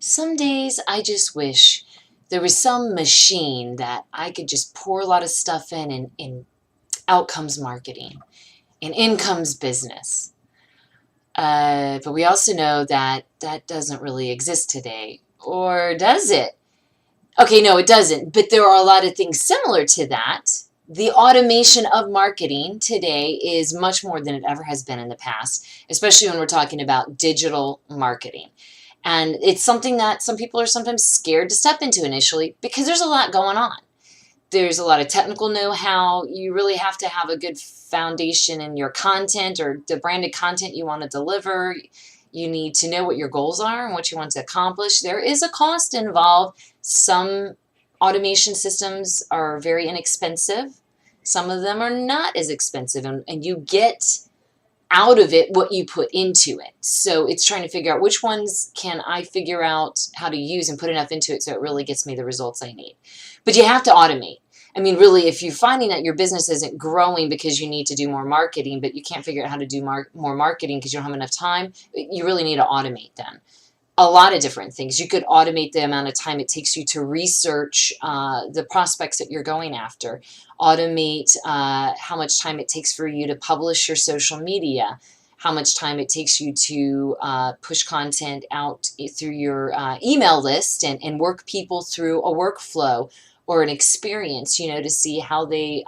Some days I just wish there was some machine that I could just pour a lot of stuff in and out comes marketing and in comes business. But we also know that that doesn't really exist today. Or does it? Okay, no, it doesn't. But there are a lot of things similar to that. The automation of marketing today is much more than it ever has been in the past, especially when we're talking about digital marketing. And it's something that some people are sometimes scared to step into initially because there's a lot going on. There's a lot of technical know-how. You really have to have a good foundation in your content or the branded content you want to deliver. You need to know what your goals are and what you want to accomplish. There is a cost involved. Some automation systems are very inexpensive. Some of them are not as expensive, and you get out of it what you put into it. So it's trying to figure out which ones can I figure out how to use and put enough into it so it really gets me the results I need. But you have to automate. I mean, really, if you're finding that your business isn't growing because you need to do more marketing, but you can't figure out how to do more marketing because you don't have enough time, you really need to automate them. A lot of different things. You could automate the amount of time it takes you to research the prospects that you're going after. Automate how much time it takes for you to publish your social media, how much time it takes you to push content out through your email list and work people through a workflow or an experience, to see how they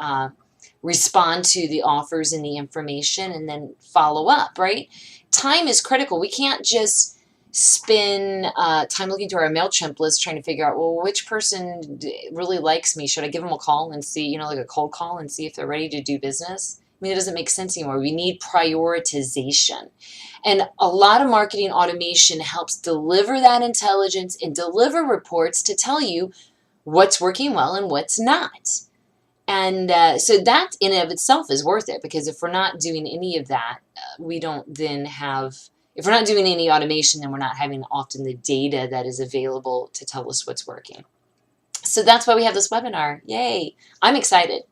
respond to the offers and the information and then follow up, right? Time is critical. We can't just spend time looking through our MailChimp list trying to figure out, well, which person really likes me? Should I give them a call and see, like a cold call and see if they're ready to do business? I mean, it doesn't make sense anymore. We need prioritization. And a lot of marketing automation helps deliver that intelligence and deliver reports to tell you what's working well and what's not. And so that in and of itself is worth it, because if we're not doing any of that, we don't then have, if we're not doing any automation, then we're not having often the data that is available to tell us what's working. So that's why we have this webinar. Yay! I'm excited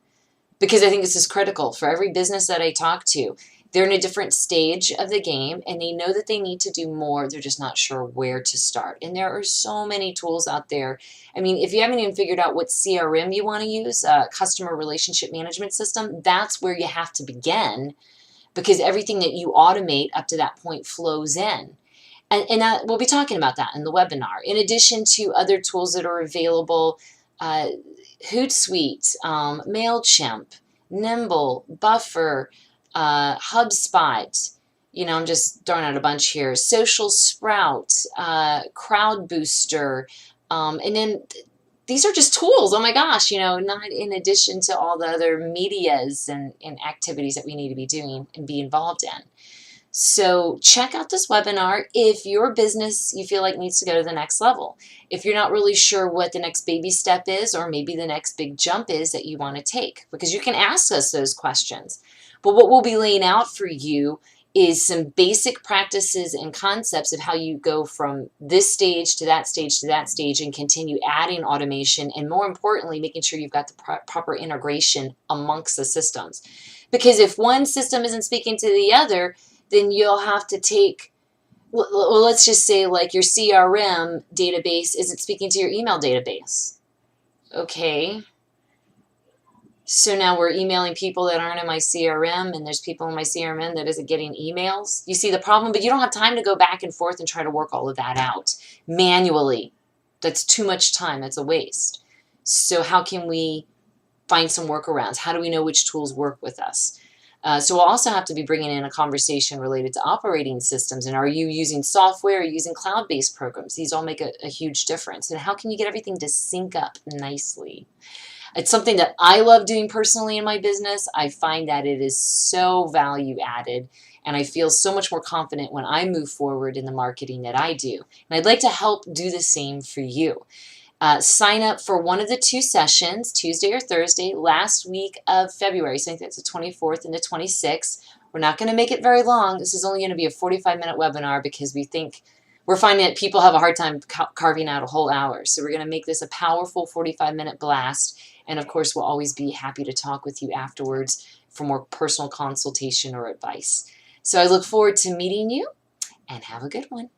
because I think this is critical for every business that I talk to. They're in a different stage of the game and they know that they need to do more. They're just not sure where to start. And there are so many tools out there. I mean, if you haven't even figured out what CRM you want to use, customer relationship management system, that's where you have to begin, because everything that you automate up to that point flows in. And that, we'll be talking about that in the webinar. In addition to other tools that are available, Hootsuite, MailChimp, Nimble, Buffer, HubSpot, I'm just throwing out a bunch here, Social Sprout, Crowd Booster, and then these are just tools, oh my gosh, not in addition to all the other medias and activities that we need to be doing and be involved in. So check out this webinar if your business you feel like needs to go to the next level. If you're not really sure what the next baby step is, or maybe the next big jump is that you want to take, because you can ask us those questions. But what we'll be laying out for you is some basic practices and concepts of how you go from this stage to that stage to that stage and continue adding automation, and more importantly, making sure you've got the proper integration amongst the systems. Because if one system isn't speaking to the other, then you'll have to take, well, let's just say like your CRM database isn't speaking to your email database. Okay. So now we're emailing people that aren't in my CRM, and there's people in my CRM that isn't getting emails. You see the problem, but you don't have time to go back and forth and try to work all of that out manually. That's too much time. That's a waste. So how can we find some workarounds? How do we know which tools work with us? So we'll also have to be bringing in a conversation related to operating systems. And are you using software or using cloud-based programs? These all make a huge difference. And how can you get everything to sync up nicely? It's something that I love doing personally in my business. I find that it is so value added, and I feel so much more confident when I move forward in the marketing that I do. And I'd like to help do the same for you. Sign up for one of the two sessions, Tuesday or Thursday, last week of February. So I think that's the 24th and the 26th. We're not going to make it very long. This is only going to be a 45-minute webinar because we're finding that people have a hard time carving out a whole hour. So we're going to make this a powerful 45-minute blast. And of course, we'll always be happy to talk with you afterwards for more personal consultation or advice. So I look forward to meeting you, and have a good one.